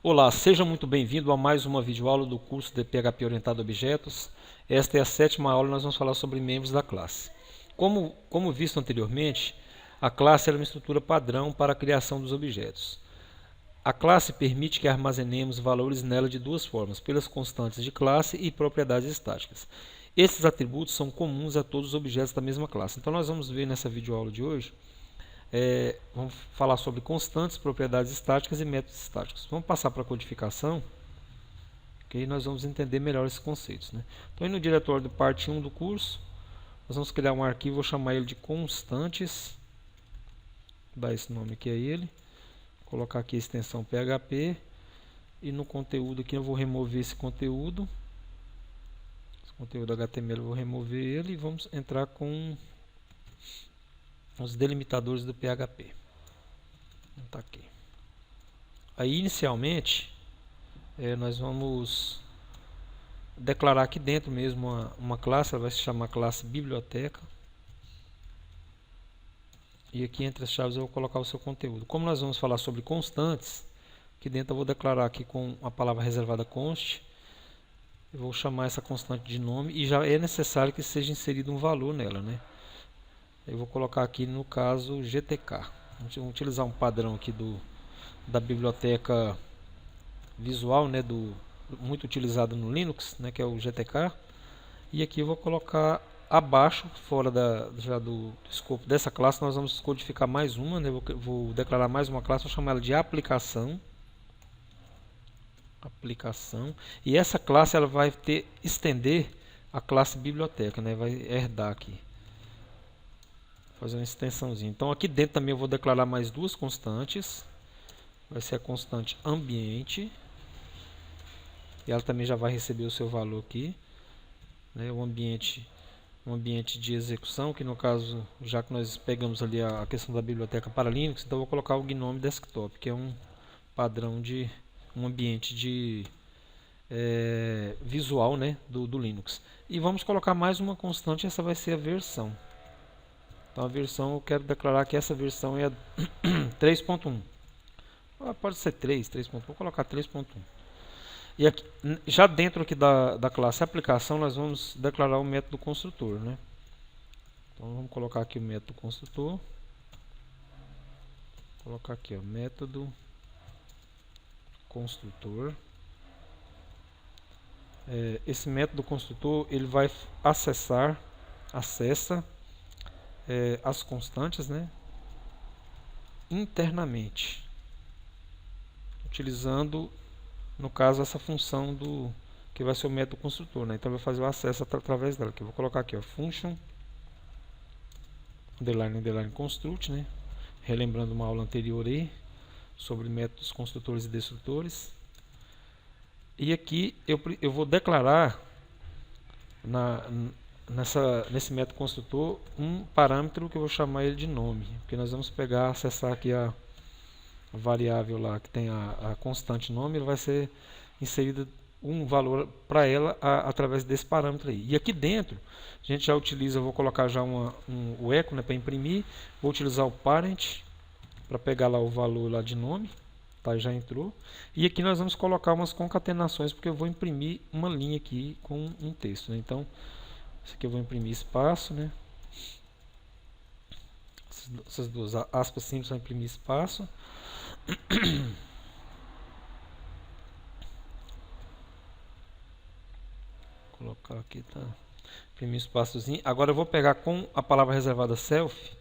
Olá, seja muito bem-vindo a mais uma videoaula do curso de PHP Orientado a Objetos. Esta é a 7ª aula e nós vamos falar sobre membros da classe. Como visto anteriormente, a classe é uma estrutura padrão para a criação dos objetos. A classe permite que armazenemos valores nela de duas formas, pelas constantes de classe e propriedades estáticas. Esses atributos são comuns a todos os objetos da mesma classe. Então nós vamos ver nessa videoaula de hoje vamos falar sobre constantes, propriedades estáticas e métodos estáticos. Vamos passar para a codificação, que aí nós vamos entender melhor esses conceitos, né? Então, aí no diretório de parte 1 do curso, nós vamos criar um arquivo, vou chamar ele de constantes, dar esse nome aqui a ele, colocar aqui a extensão PHP, e no conteúdo aqui eu vou remover esse conteúdo HTML eu vou remover ele, e vamos entrar com os delimitadores do PHP. Tá aqui. Aí inicialmente nós vamos declarar aqui dentro mesmo uma classe, ela vai se chamar classe biblioteca. E aqui entre as chaves eu vou colocar o seu conteúdo. Como nós vamos falar sobre constantes, aqui dentro eu vou declarar aqui com a palavra reservada const. Eu vou chamar essa constante de nome e já é necessário que seja inserido um valor nela, né? Eu vou colocar aqui no caso GTK. Vamos utilizar um padrão aqui da biblioteca visual, né, muito utilizado no Linux, né, que é o GTK. E aqui eu vou colocar abaixo, fora já do escopo dessa classe, nós vamos codificar mais uma, né, vou declarar mais uma classe, vou chamar ela de aplicação. E essa classe ela vai estender a classe biblioteca, né, vai herdar aqui. Fazer uma extensãozinha. Então aqui dentro também eu vou declarar mais duas constantes. Vai ser a constante ambiente. E ela também já vai receber o seu valor aqui, né? Um ambiente de execução, que no caso, já que nós pegamos ali a questão da biblioteca para Linux, então eu vou colocar o GNOME Desktop, que é um padrão de um ambiente de visual, né, do Linux. E vamos colocar mais uma constante, essa vai ser a versão. Então a versão, eu quero declarar que essa versão é a 3.1. Pode ser 3.1, vou colocar 3.1. E aqui, já dentro aqui da classe aplicação, nós vamos declarar o método construtor, né? Então vamos colocar aqui o método construtor. Vou colocar aqui, ó, método construtor. Esse método construtor, ele vai acessa as constantes, né, internamente, utilizando, no caso, essa função que vai ser o método construtor, né? Então vai fazer o acesso através dela, que eu vou colocar aqui, ó, function underline construct, né? Relembrando uma aula anterior aí sobre métodos construtores e destrutores. E aqui eu vou declarar nesse método construtor um parâmetro que eu vou chamar ele de nome, porque nós vamos acessar aqui a variável lá que tem a constante nome, ele vai ser inserido um valor para ela através desse parâmetro aí. E aqui dentro a gente já utiliza, eu vou colocar já o echo, né, para imprimir, vou utilizar o parent para pegar lá o valor lá de nome, tá, já entrou. E aqui nós vamos colocar umas concatenações, porque eu vou imprimir uma linha aqui com um texto, né? Então isso aqui eu vou imprimir espaço, né? Essas duas aspas simples vão imprimir espaço. Vou colocar aqui, tá? Imprimir espaçozinho. Agora eu vou pegar com a palavra reservada self.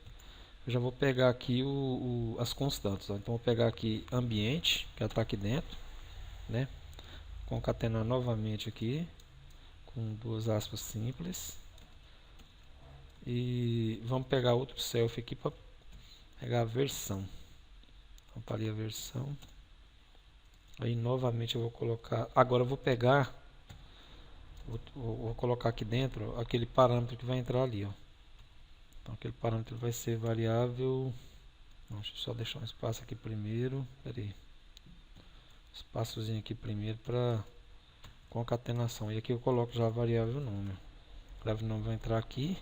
Eu já vou pegar aqui as constantes, ó. Então vou pegar aqui ambiente, que está aqui dentro, né? Concatenar novamente aqui com duas aspas simples. E vamos pegar outro self aqui para pegar a versão. Então tá ali a versão. Aí novamente eu vou colocar. Agora eu vou pegar. Vou colocar aqui dentro aquele parâmetro que vai entrar ali, ó. Então aquele parâmetro vai ser variável. Deixa eu só deixar um espaço aqui primeiro. Pera aí. Espaçozinho aqui primeiro para concatenação. E aqui eu coloco já a variável nome. A variável nome vai entrar aqui.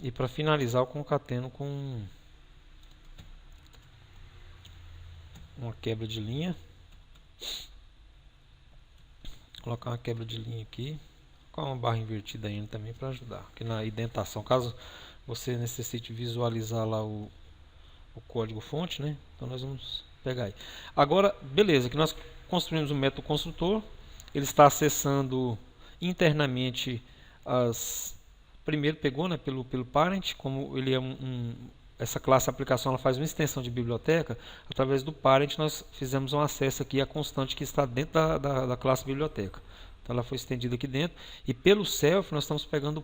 E para finalizar eu concateno com uma quebra de linha. Vou colocar uma quebra de linha aqui. Vou colocar uma barra invertida ainda também para ajudar. Aqui na indentação, caso você necessite visualizar lá o código fonte, né? Então nós vamos pegar aí. Agora, beleza, que nós construímos um método construtor. Ele está acessando internamente as... Primeiro pegou, né, pelo parent, como ele é essa classe aplicação, ela faz uma extensão de biblioteca. Através do parent nós fizemos um acesso aqui à constante que está dentro da classe biblioteca. Então ela foi estendida aqui dentro. E pelo self nós estamos pegando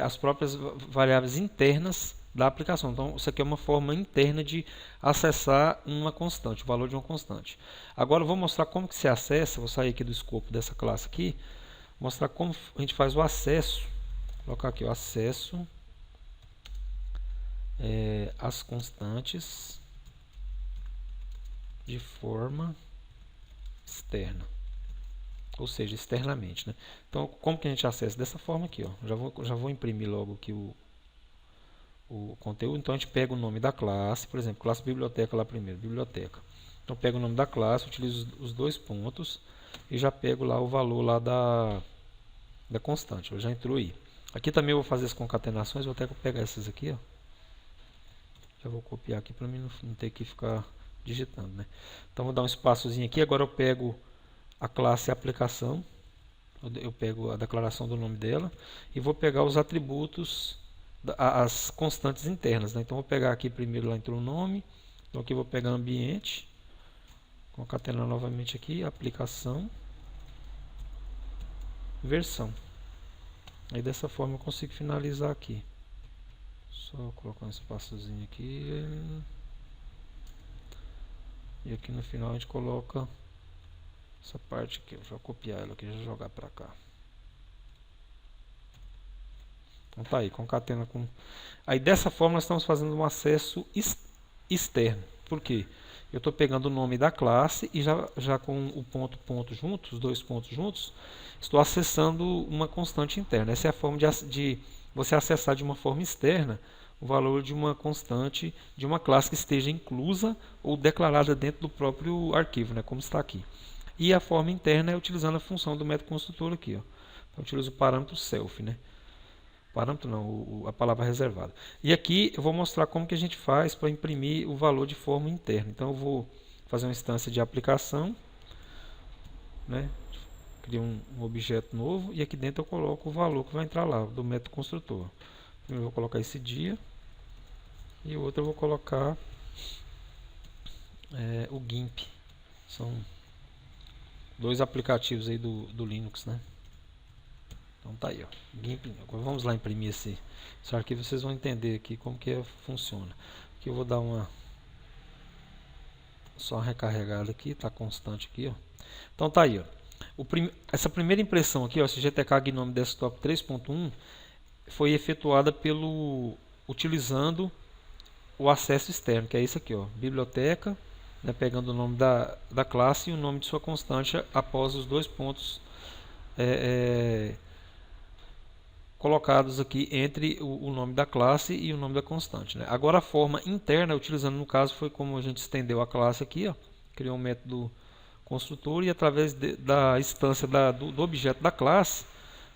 as próprias variáveis internas da aplicação. Então isso aqui é uma forma interna de acessar uma constante, o valor de uma constante. Agora eu vou mostrar como que se acessa. Vou sair aqui do escopo dessa classe aqui, mostrar como a gente faz o acesso. Vou colocar aqui o acesso às constantes de forma externa, ou seja, externamente, né? Então como que a gente acessa? Dessa forma aqui, ó. Já vou imprimir logo aqui o conteúdo. Então a gente pega o nome da classe, por exemplo, classe biblioteca lá primeiro, biblioteca. Então pego o nome da classe, utilizo os dois pontos e já pego lá o valor lá da constante. Eu já entrou aí. Aqui também eu vou fazer as concatenações, vou até pegar essas aqui, ó. Já vou copiar aqui para mim não ter que ficar digitando, né? Então vou dar um espaçozinho aqui. Agora eu pego a classe aplicação, eu pego a declaração do nome dela e vou pegar os atributos, as constantes internas, né? Então vou pegar aqui primeiro, lá entrou o nome. Então aqui eu vou pegar ambiente, concatenar novamente aqui, aplicação, versão. Aí dessa forma eu consigo finalizar aqui. Só colocar um espaçozinho aqui. E aqui no final a gente coloca essa parte aqui. Vou copiar ela aqui e já jogar para cá. Então tá aí, concatena com... Aí dessa forma nós estamos fazendo um acesso externo. Por quê? Eu estou pegando o nome da classe e já com o ponto juntos, os dois pontos juntos, estou acessando uma constante interna. Essa é a forma de você acessar de uma forma externa o valor de uma constante de uma classe que esteja inclusa ou declarada dentro do próprio arquivo, né, como está aqui. E a forma interna é utilizando a função do método construtor aqui, ó. Eu utilizo o parâmetro self, né? Parâmetro não, a palavra reservada. E aqui eu vou mostrar como que a gente faz para imprimir o valor de forma interna. Então eu vou fazer uma instância de aplicação, né? Crio um objeto novo e aqui dentro eu coloco o valor que vai entrar lá do método construtor. Primeiro eu vou colocar esse dia e o outro eu vou colocar o GIMP. São dois aplicativos aí do Linux, né? Então tá aí, ó. GIMP. Agora vamos lá imprimir esse arquivo, vocês vão entender aqui como que funciona. Aqui eu vou dar só uma recarregada aqui, tá constante aqui, ó. Então tá aí, ó. Essa primeira impressão aqui, ó, esse GTK Gnome Desktop 3.1 foi efetuada utilizando o acesso externo, que é isso aqui, ó, biblioteca, né, pegando o nome da classe e o nome de sua constante após os dois pontos colocados aqui entre o nome da classe e o nome da constante, né? Agora a forma interna, utilizando no caso, foi como a gente estendeu a classe aqui, ó, criou um método construtor e através da instância do objeto da classe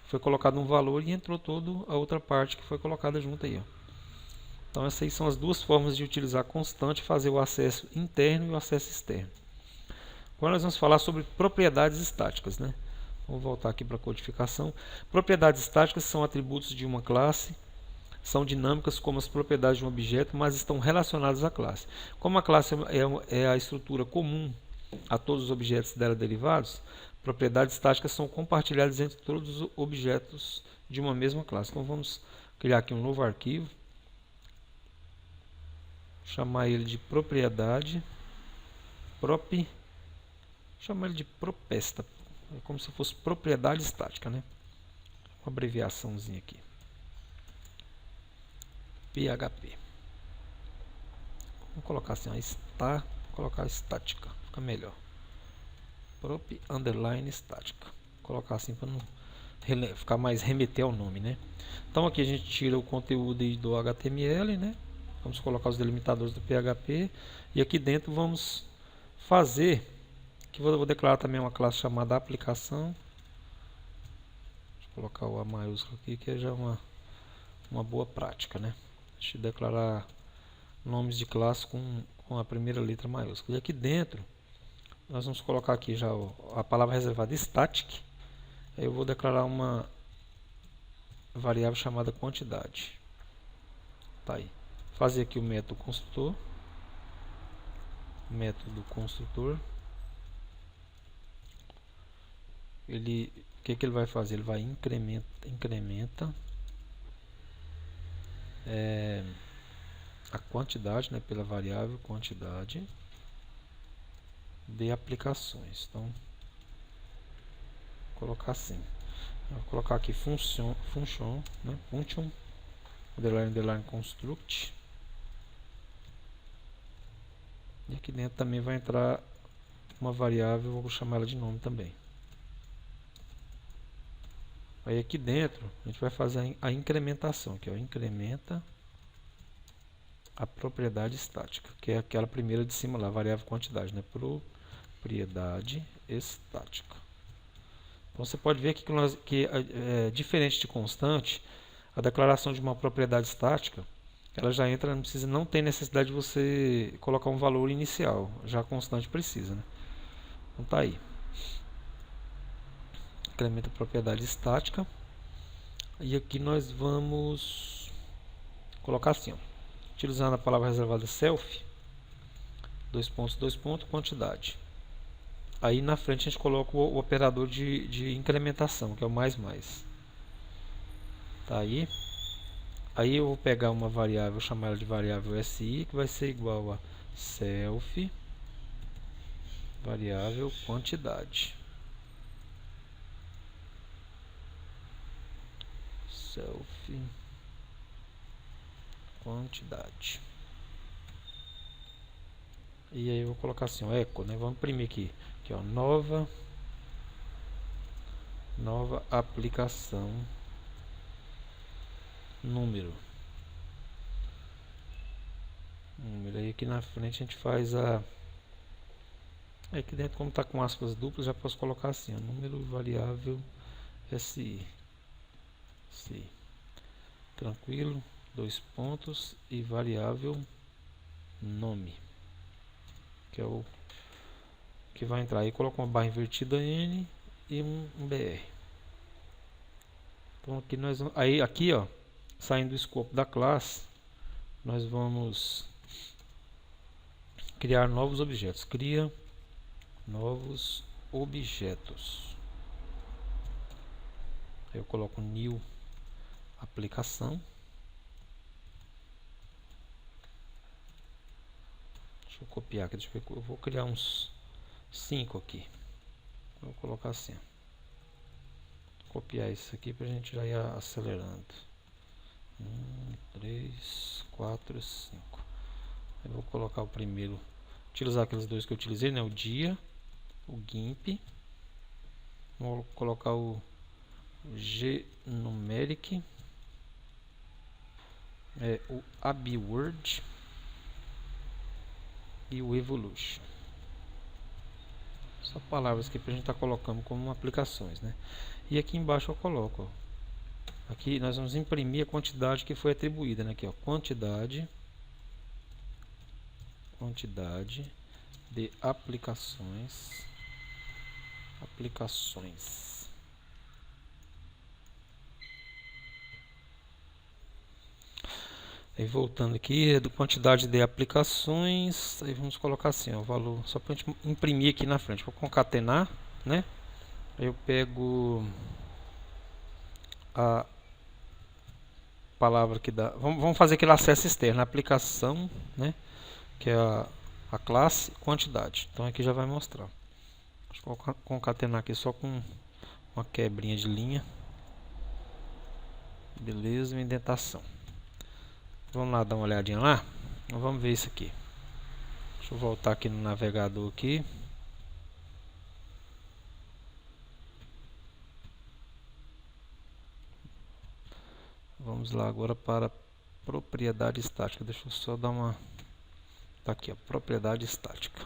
foi colocado um valor e entrou toda a outra parte que foi colocada junto aí, ó. Então essas aí são as duas formas de utilizar constante, fazer o acesso interno e o acesso externo. Agora nós vamos falar sobre propriedades estáticas, né? Vou voltar aqui para a codificação. Propriedades estáticas são atributos de uma classe, são dinâmicas como as propriedades de um objeto, mas estão relacionadas à classe. Como a classe é a estrutura comum a todos os objetos dela derivados, propriedades estáticas são compartilhadas entre todos os objetos de uma mesma classe. Então vamos criar aqui um novo arquivo, chamar ele de propriedade, chamar ele de propesta, é como se fosse propriedade estática, né? Uma abreviaçãozinha aqui, PHP. Vamos colocar assim, colocar estática, fica melhor. Prop underline estática. Vou colocar assim para não ficar mais remeter ao nome, né? Então aqui a gente tira o conteúdo aí do HTML, né? Vamos colocar os delimitadores do PHP e aqui dentro vamos fazer, que vou declarar também uma classe chamada aplicação. Deixa eu colocar o A maiúsculo aqui, que é já uma boa prática, né? Deixa eu declarar nomes de classe com a primeira letra maiúscula. E aqui dentro, nós vamos colocar aqui já a palavra reservada static. Aí eu vou declarar uma variável chamada quantidade. Tá aí. Fazer aqui o método construtor. Método construtor. O que ele vai fazer? Ele vai incrementa a quantidade, né, pela variável quantidade de aplicações. Então, vou colocar assim. Vou colocar aqui function, né, function underline construct. E aqui dentro também vai entrar uma variável, vou chamar ela de nome também. Aí aqui dentro a gente vai fazer a incrementação, aqui, ó, incrementa a propriedade estática, que é aquela primeira de cima lá, variável quantidade, né? Propriedade estática. Então você pode ver que diferente de constante, a declaração de uma propriedade estática, ela já entra, não tem necessidade de você colocar um valor inicial, já a constante precisa, né? Então tá aí. Incrementa a propriedade estática. E aqui nós vamos colocar assim, ó, utilizando a palavra reservada self, dois pontos, quantidade. Aí na frente a gente coloca o operador de incrementação, que é o mais. Tá aí. Aí eu vou pegar uma variável, chamar ela de variável SI, que vai ser igual a self variável quantidade. Self quantidade. E aí eu vou colocar assim, ó, echo, né? Vamos imprimir aqui, ó, nova aplicação número. Aí aqui na frente a gente faz aqui dentro, como está com aspas duplas, já posso colocar assim, ó, número variável SI. Tranquilo, dois pontos e variável nome, que é o que vai entrar. Aí coloca uma barra invertida N e um BR. Então aqui nós vamos, aqui, ó, saindo do escopo da classe, nós vamos criar novos objetos. Cria novos objetos. Aí eu coloco new aplicação. Deixa eu copiar aqui, eu vou criar uns 5 aqui. Vou colocar assim. Copiar isso aqui para a gente já ir acelerando. 1, 3, 4, 5. Eu vou colocar o primeiro, utilizar aqueles dois que eu utilizei, né? O dia, o GIMP. Vou colocar o GNumeric, o AbiWord e o Evolution. Só palavras que a gente está colocando como aplicações, né? E aqui embaixo eu coloco, ó, aqui nós vamos imprimir a quantidade que foi atribuída, né? Aqui, ó, quantidade de aplicações. Aí voltando aqui, do quantidade de aplicações, aí vamos colocar assim, ó, o valor, só para a gente imprimir aqui na frente. Vou concatenar, né? Aí eu pego a palavra que dá. Vamos fazer aquele acesso externo, aplicação, né? Que é a classe quantidade. Então aqui já vai mostrar. Deixa eu concatenar aqui só com uma quebrinha de linha. Beleza, uma indentação. Vamos lá dar uma olhadinha lá. Então, vamos ver isso aqui. Deixa eu voltar aqui no navegador aqui. Vamos lá agora para propriedade estática. Deixa eu só dar uma... Tá aqui, ó, propriedade estática.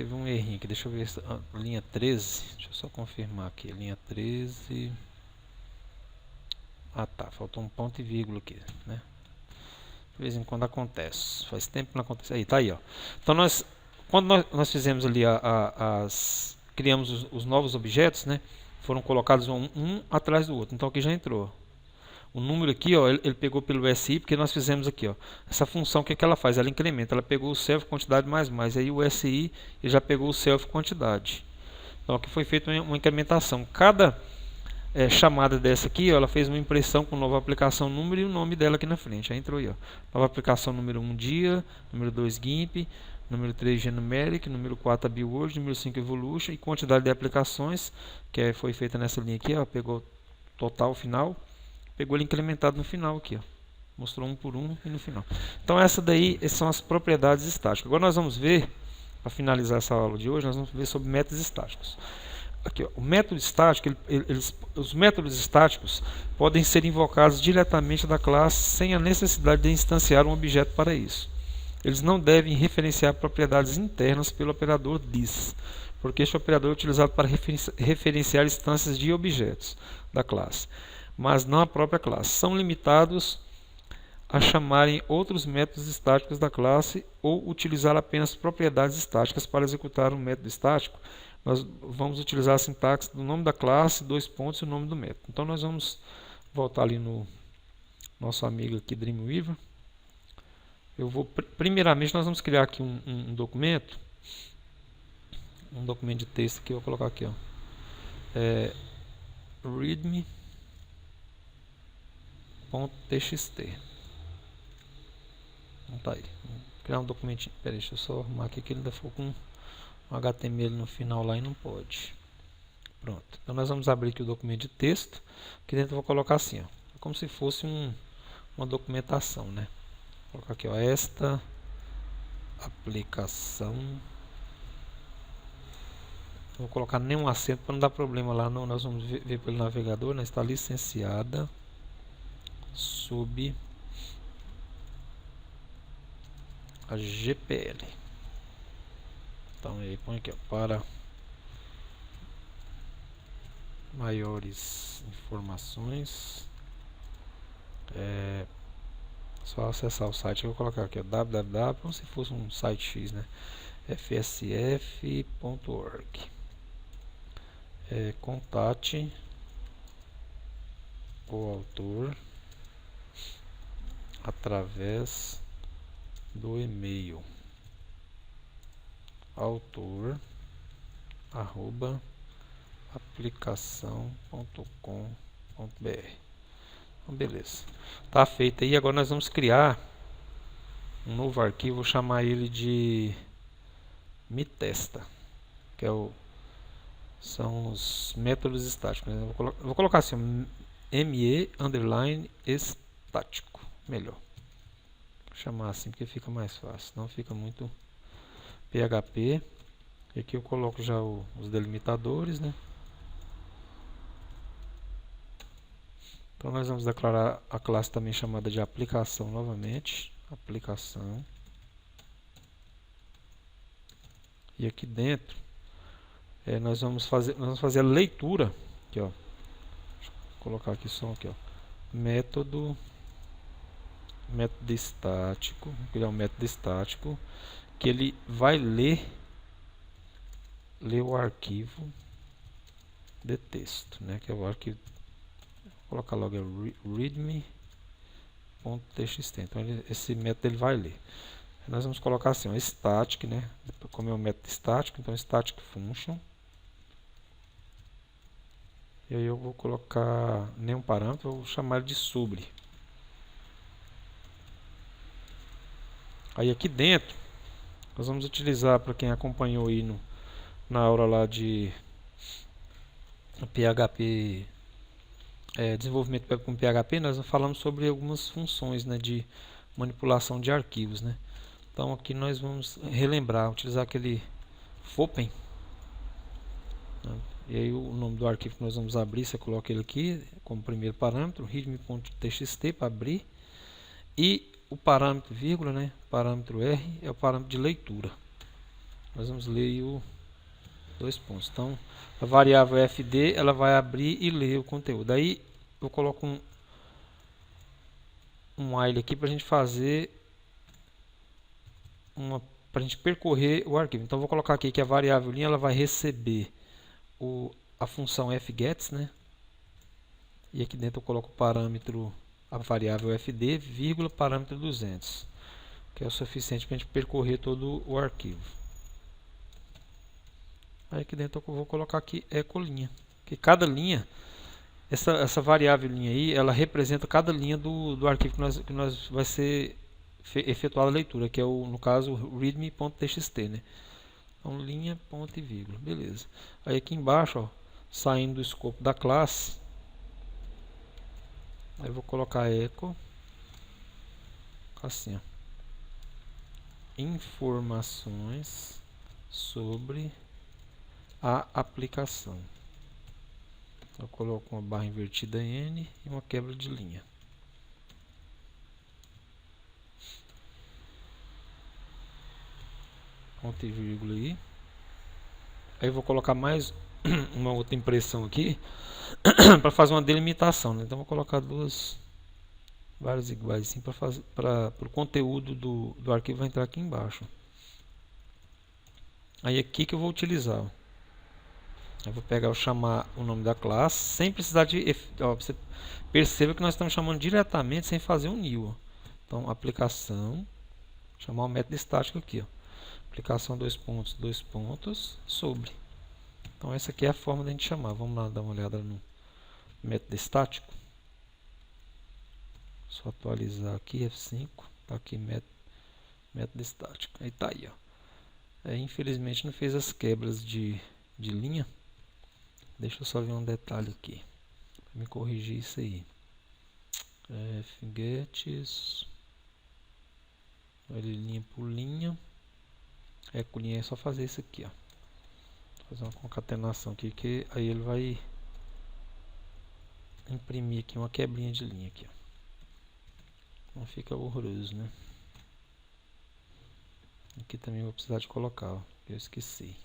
teve um errinho aqui, deixa eu ver, linha 13, deixa eu só confirmar aqui, linha 13, ah tá, faltou um ponto e vírgula aqui, né? De vez em quando acontece, faz tempo que não acontece, aí, tá aí, ó. Então quando nós fizemos ali criamos os novos objetos, né? Foram colocados um atrás do outro, então aqui já entrou. O número aqui, ó, ele pegou pelo SI, porque nós fizemos aqui, ó, essa função, o que ela faz? Ela incrementa, ela pegou o self quantidade mais, aí o SI ele já pegou o self quantidade. Então aqui foi feita uma incrementação. Cada chamada dessa aqui, ó, ela fez uma impressão com nova aplicação número e o nome dela aqui na frente. Aí entrou aí, ó, nova aplicação número 1 dia, número 2 GIMP, número 3 Genumeric, número 4 AbiWord, número 5 Evolution e quantidade de aplicações, que foi feita nessa linha aqui, ó, pegou total final. Pegou ele incrementado no final aqui, ó. Mostrou um por um e no final. Então essas são as propriedades estáticas. Agora nós vamos ver, para finalizar essa aula de hoje, nós vamos ver sobre métodos estáticos. Aqui, ó, o método estático, os métodos estáticos podem ser invocados diretamente da classe sem a necessidade de instanciar um objeto para isso. Eles não devem referenciar propriedades internas pelo operador this, porque este operador é utilizado para referenciar instâncias de objetos da classe, mas não a própria classe. São limitados a chamarem outros métodos estáticos da classe ou utilizar apenas propriedades estáticas. Para executar um método estático, nós vamos utilizar a sintaxe do nome da classe, 2 pontos e o nome do método. Então nós vamos voltar ali no nosso amigo aqui, Dreamweaver. Primeiramente nós vamos criar aqui um documento de texto que eu vou colocar aqui, ó. readme.txt. Então tá aí. Vou criar um documentinho. Pera aí, deixa eu só arrumar aqui que ele ainda ficou com um HTML no final lá e não pode. Pronto. Então nós vamos abrir aqui o documento de texto. Aqui dentro eu vou colocar assim, ó, como se fosse uma documentação, né? Vou colocar aqui, ó, esta aplicação. Não vou colocar nenhum acento para não dar problema lá. Não, nós vamos ver pelo navegador, né? Está licenciada sob a GPL. Então aí põe aqui, ó, para maiores informações só acessar o site. Eu vou colocar aqui, ó, www, como se fosse um site X, né? fsf.org. Contate o autor através do e-mail autor@aplicação.com.br. Então, beleza, tá feito aí. Agora nós vamos criar um novo arquivo, vou chamar ele de metesta, que são os métodos estáticos, né? Eu vou colocar assim, me_estático, melhor. Vou chamar assim porque fica mais fácil, não fica muito PHP. E aqui eu coloco já os delimitadores, né? Então nós vamos declarar a classe também chamada de aplicação novamente, aplicação. E aqui dentro nós vamos fazer a leitura aqui, ó. Deixa eu colocar aqui só aqui, ó, método estático. Vou criar um método estático que ele vai ler o arquivo de texto, né, que é o arquivo, vou colocar logo readme.txt. então esse método ele vai ler. Nós vamos colocar assim, ó, static, né, como é um método estático, então static function. E aí eu vou colocar nenhum parâmetro, vou chamar ele de sub. Aí aqui dentro nós vamos utilizar, para quem acompanhou aí na aula lá de PHP, desenvolvimento com PHP, nós falamos sobre algumas funções, né, de manipulação de arquivos, né? Então aqui nós vamos relembrar, utilizar aquele fopen, né? E aí o nome do arquivo que nós vamos abrir, você coloca ele aqui como primeiro parâmetro, readme.txt para abrir, e o parâmetro vírgula, né, parâmetro R é o parâmetro de leitura. Nós vamos ler o dois pontos. Então, a variável fd, ela vai abrir e ler o conteúdo. Aí, eu coloco um while aqui para a gente fazer para a gente percorrer o arquivo. Então, eu vou colocar aqui que a variável linha ela vai receber a função fgets, né? E aqui dentro eu coloco o parâmetro, a variável fd, vírgula, parâmetro 200, que é o suficiente para a gente percorrer todo o arquivo. Aí aqui dentro eu vou colocar aqui ecolinha, que cada linha, essa variável linha aí, ela representa cada linha do arquivo que nós vai ser efetuada a leitura, que é no caso readme.txt, né? Então linha, ponto e vírgula, beleza. Aí aqui embaixo, ó, saindo do escopo da classe, aí eu vou colocar echo, assim, ó, informações sobre a aplicação. Eu coloco uma barra invertida N e uma quebra de linha. Ponto e vírgula aí. Aí eu vou colocar mais uma outra impressão aqui para fazer uma delimitação, né? Então vou colocar várias iguais assim para o conteúdo do arquivo vai entrar aqui embaixo. Aí aqui que eu vou utilizar. Eu vou pegar, chamar o nome da classe sem precisar de... Ó, você perceba que nós estamos chamando diretamente sem fazer um new. Então aplicação, chamar o método estático aqui, ó. Aplicação dois pontos, sobre. Então essa aqui é a forma de a gente chamar. Vamos lá dar uma olhada no método estático. Só atualizar aqui, F5. Tá aqui método estático. Aí tá aí, ó. Infelizmente não fez as quebras de linha. Deixa eu só ver um detalhe aqui. Para me corrigir isso aí. Fgets. Linha por linha. Com linha é só fazer isso aqui, ó. Fazer uma concatenação aqui, que aí ele vai imprimir aqui uma quebrinha de linha aqui, ó. Não fica horroroso, né? Aqui também vou precisar de colocar, ó, eu esqueci.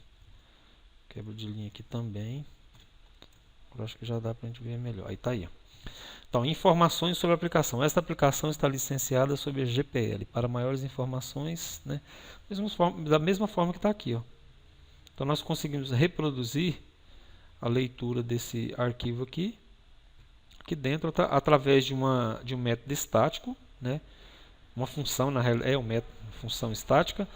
Quebra de linha aqui também. Agora acho que já dá pra gente ver melhor. Aí tá aí, ó. Então, informações sobre a aplicação. Esta aplicação está licenciada sob a GPL. Para maiores informações, né, da mesma forma que está aqui, ó. Então nós conseguimos reproduzir a leitura desse arquivo aqui dentro, através de um método estático, né? Uma função, na realidade é uma função estática.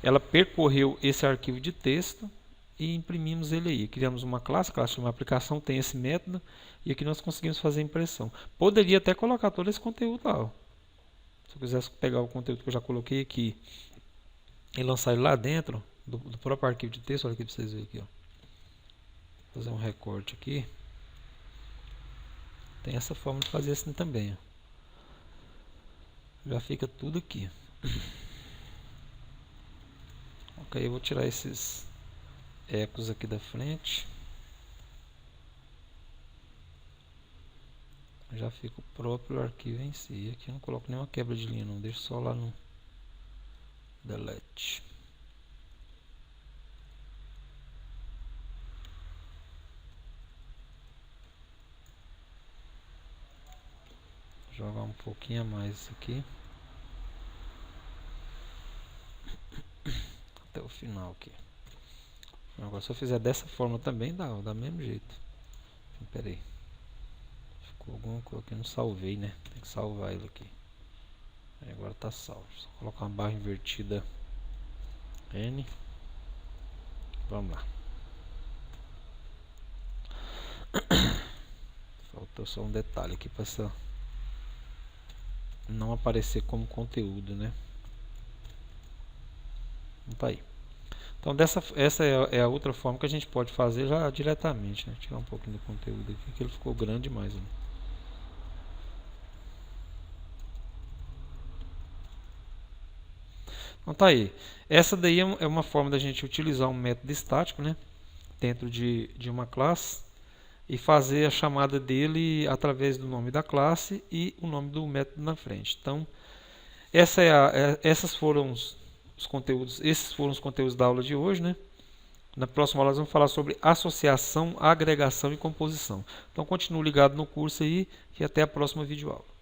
Ela percorreu esse arquivo de texto e imprimimos ele aí. Criamos uma classe de uma aplicação, tem esse método, e aqui nós conseguimos fazer a impressão. Poderia até colocar todo esse conteúdo lá, ó. Se eu quisesse pegar o conteúdo que eu já coloquei aqui e lançar ele lá dentro do próprio arquivo de texto, olha aqui para vocês verem aqui, ó. Fazer um recorte aqui. Tem essa forma de fazer assim também, ó. Já fica tudo aqui. Ok, eu vou tirar esses ecos aqui da frente. Já fica o próprio arquivo em si. Aqui eu não coloco nenhuma quebra de linha, não. Deixo só lá no delete. Vou jogar um pouquinho a mais isso aqui. Até o final aqui. Agora se eu fizer dessa forma também dá mesmo jeito. Pera aí. Ficou alguma coisa que eu não salvei, né? Tem que salvar ele aqui. Aí agora tá salvo. Só colocar uma barra invertida N. Vamos lá. Faltou só um detalhe aqui para não aparecer como conteúdo, né? Tá aí. Então essa é a outra forma que a gente pode fazer já diretamente, né? Tirar um pouquinho do conteúdo aqui, que ele ficou grande demais, né? Então tá aí. Essa daí é uma forma da gente utilizar um método estático, né, dentro de uma classe e fazer a chamada dele através do nome da classe e o nome do método na frente. Então essas foram os conteúdos, esses foram os conteúdos da aula de hoje, né? Na próxima aula nós vamos falar sobre associação, agregação e composição. Então continue ligado no curso aí e até a próxima videoaula.